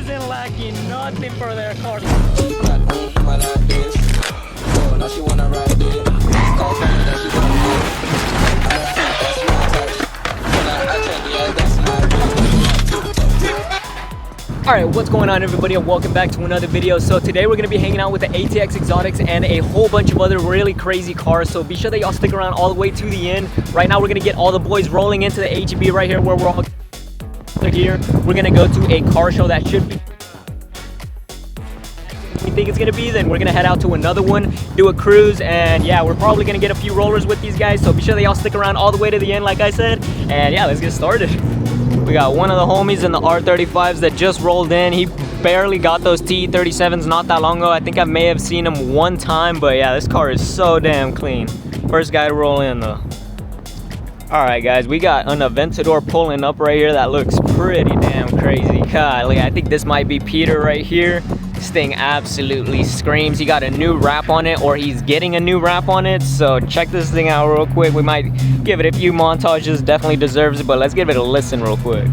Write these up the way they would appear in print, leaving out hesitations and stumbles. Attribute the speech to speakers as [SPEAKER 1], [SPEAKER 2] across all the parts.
[SPEAKER 1] isn't lacking nothing for their cars. Alright, what's going on everybody, and welcome back to another video. So today we're going to be hanging out with the ATX Exotics and a whole bunch of other really crazy cars. So be sure that y'all stick around all the way to the end. Right now we're going to get all the boys rolling into the HEB right here where we're all here. We're going to go to a car show that should be we think it's going to be. Then we're going to head out to another one, do a cruise, and yeah, we're probably going to get a few rollers with these guys. So be sure that y'all stick around all the way to the end like I said. And yeah, let's get started. We got one of the homies in the R35s that just rolled in. He barely got those TE37s not that long ago. I think I may have seen him one time, but yeah, this car is so damn clean. First guy to roll in though. Alright guys, we got an Aventador pulling up right here that looks pretty damn crazy. Golly, I think this might be Peter right here. This thing absolutely screams. He got a new wrap on it, or he's getting a new wrap on it. So check this thing out real quick. We might give it a few montages, definitely deserves it, but let's give it a listen real quick.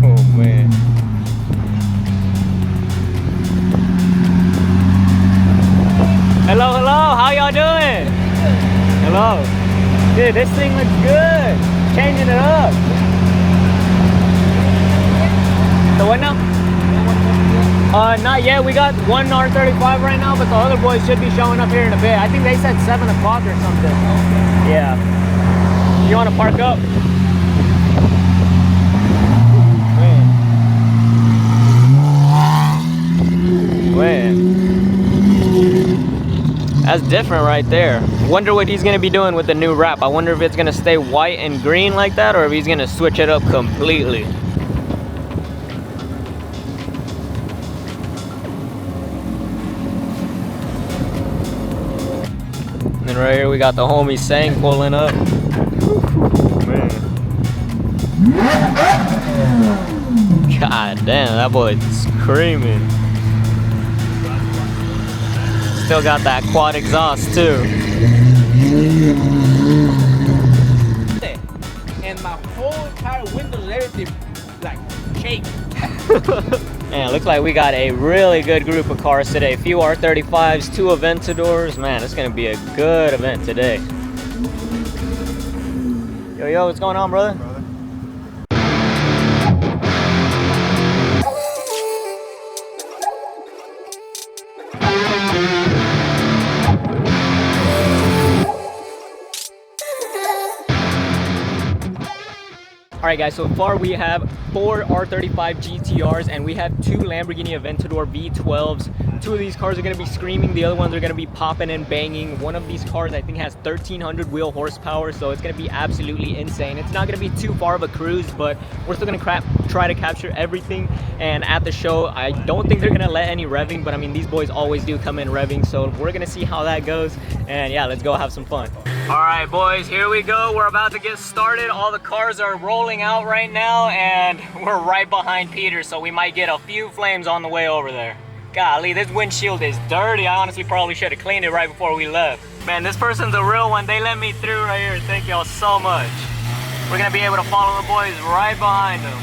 [SPEAKER 1] Oh man. Hello, hello, how y'all doing? Hello. Dude, this thing looks good. Changing it up. The what now? Not yet. We got one R35 right now, but the other boys should be showing up here in a bit. I think they said 7 o'clock or something. Yeah. You want to park up? Man. That's different right there. Wonder what he's going to be doing with the new wrap. I wonder if it's going to stay white and green like that, or if he's going to switch it up completely. And then right here we got the homie Sang pulling up. Man. God damn, that boy's screaming. Still got that quad exhaust too.
[SPEAKER 2] And my whole entire windows and everything like shake.
[SPEAKER 1] Man, looks like we got a really good group of cars today. A few R35s, 2 Aventadors. Man, it's gonna be a good event today. Yo, what's going on, brother? Alright guys, so far we have 4 R35 GTRs and we have 2 Lamborghini Aventador V12s. 2 of these cars are going to be screaming, the other ones are going to be popping and banging. One of these cars I think has 1300 wheel horsepower, so it's going to be absolutely insane. It's not going to be too far of a cruise, but we're still going to try to capture everything. And at the show, I don't think they're going to let any revving, but I mean these boys always do come in revving, so we're going to see how that goes. And yeah, let's go have some fun. Alright boys, here we go. We're about to get started. All the cars are rolling out right now and we're right behind Peter, so we might get a few flames on the way over there. Golly, this windshield is dirty. I honestly probably should have cleaned it right before we left. Man, this person's a real one. They let me through right here. Thank y'all so much. We're gonna be able to follow the boys right behind them.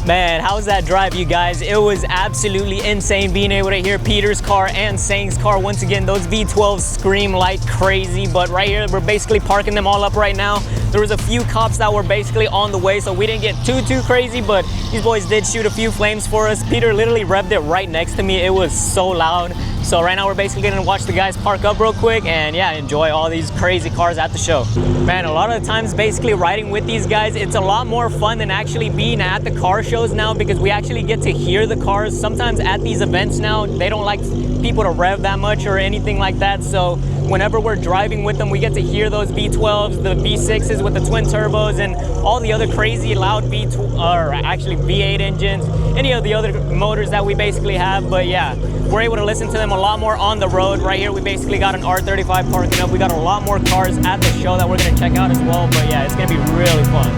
[SPEAKER 1] Man, how's that drive, you guys? It was absolutely insane being able to hear Peter's car and Sang's car. Once again, those V12s scream like crazy, but right here, we're basically parking them all up right now. There was a few cops that were basically on the way, so we didn't get too crazy, but these boys did shoot a few flames for us. Peter literally revved it right next to me. It was so loud. So right now we're basically gonna watch the guys park up real quick and yeah, enjoy all these crazy cars at the show. Man, a lot of the times basically riding with these guys, it's a lot more fun than actually being at the car shows now, because we actually get to hear the cars. Sometimes at these events now, they don't like people to rev that much or anything like that. So whenever we're driving with them, we get to hear those V12s, the V6s with the twin turbos, and all the other crazy loud V8 engines, any of the other motors that we basically have. But yeah, we're able to listen to them a lot more on the road. Right here, we basically got an R35 parking up. We got a lot more cars at the show that we're gonna check out as well. But yeah, it's gonna be really fun.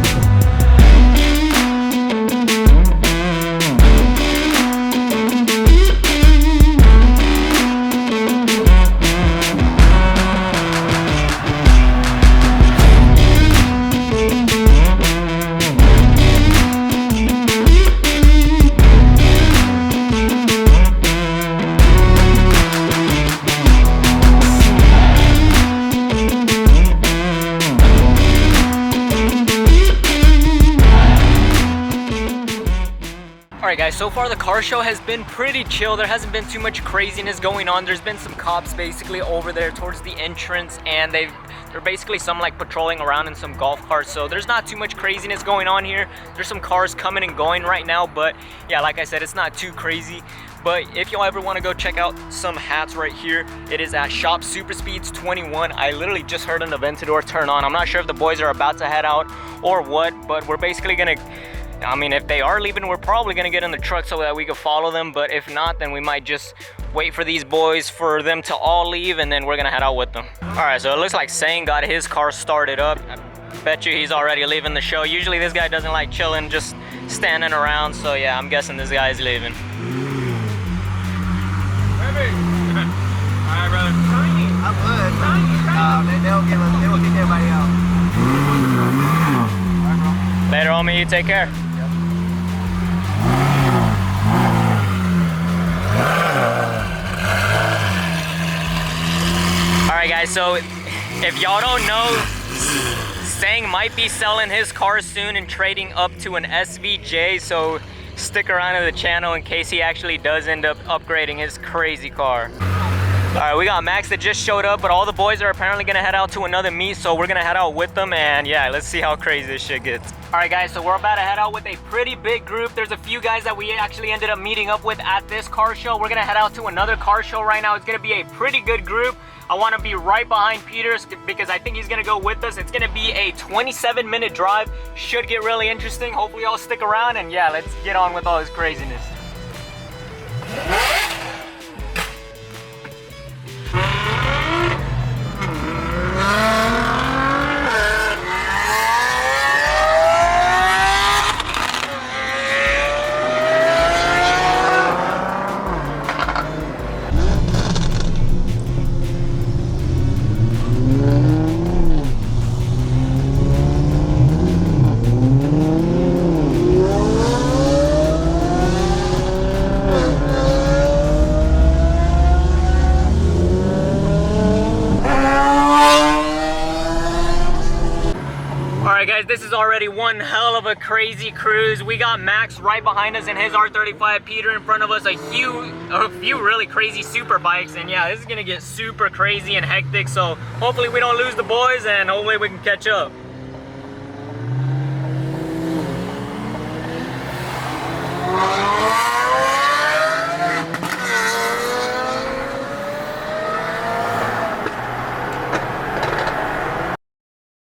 [SPEAKER 1] Alright guys, so far the car show has been pretty chill. There hasn't been too much craziness going on. There's been some cops basically over there towards the entrance, and they're basically some like patrolling around in some golf carts, so there's not too much craziness going on here. There's some cars coming and going right now, but yeah, like I said, it's not too crazy. But if y'all ever want to go check out some hats right here, it is at Shop Super Speeds 21. I literally just heard an Aventador turn on. I'm not sure if the boys are about to head out or what, but we're basically gonna, I mean, if they are leaving, we're probably gonna get in the truck so that we can follow them. But if not, then we might just wait for these boys for them to all leave, and then we're gonna head out with them. All right, so it looks like Sang got his car started up. I bet you he's already leaving the show. Usually this guy doesn't like chilling, just standing around. So yeah, I'm guessing this guy is leaving.
[SPEAKER 2] Baby. All right, brother.
[SPEAKER 3] I'm good. They'll kick everybody out.
[SPEAKER 1] Later, homie, you take care. Alright guys, so if y'all don't know, Sang might be selling his car soon and trading up to an SVJ, so stick around to the channel in case he actually does end up upgrading his crazy car. Alright, we got Max that just showed up, but all the boys are apparently gonna head out to another meet, so we're gonna head out with them, and yeah, let's see how crazy this shit gets. Alright guys, so we're about to head out with a pretty big group. There's a few guys that we actually ended up meeting up with at this car show. We're gonna head out to another car show right now. It's gonna be a pretty good group. I wanna be right behind Peter because I think he's gonna go with us. It's gonna be a 27-minute drive. Should get really interesting. Hopefully y'all stick around, and yeah, let's get on with all this craziness. Alright guys, this is already one hell of a crazy cruise. We got Max right behind us in his R35, Peter in front of us, a few really crazy super bikes, and yeah, this is gonna get super crazy and hectic, so hopefully we don't lose the boys and hopefully we can catch up.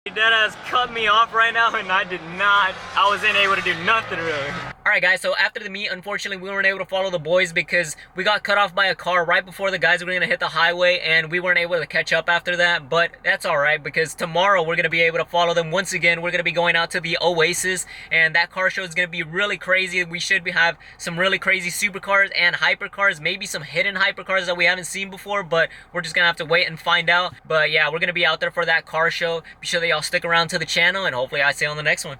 [SPEAKER 1] Deadass cut me off right now, and I wasn't able to do nothing really. Alright guys, so after the meet, unfortunately we weren't able to follow the boys because we got cut off by a car right before the guys were going to hit the highway, and we weren't able to catch up after that. But that's alright, because tomorrow we're going to be able to follow them once again. We're going to be going out to the Oasis, and that car show is going to be really crazy. We should have some really crazy supercars and hypercars, maybe some hidden hypercars that we haven't seen before, but we're just going to have to wait and find out. But yeah, we're going to be out there for that car show. Be sure that y'all stick around to the channel, and hopefully I see you on the next one.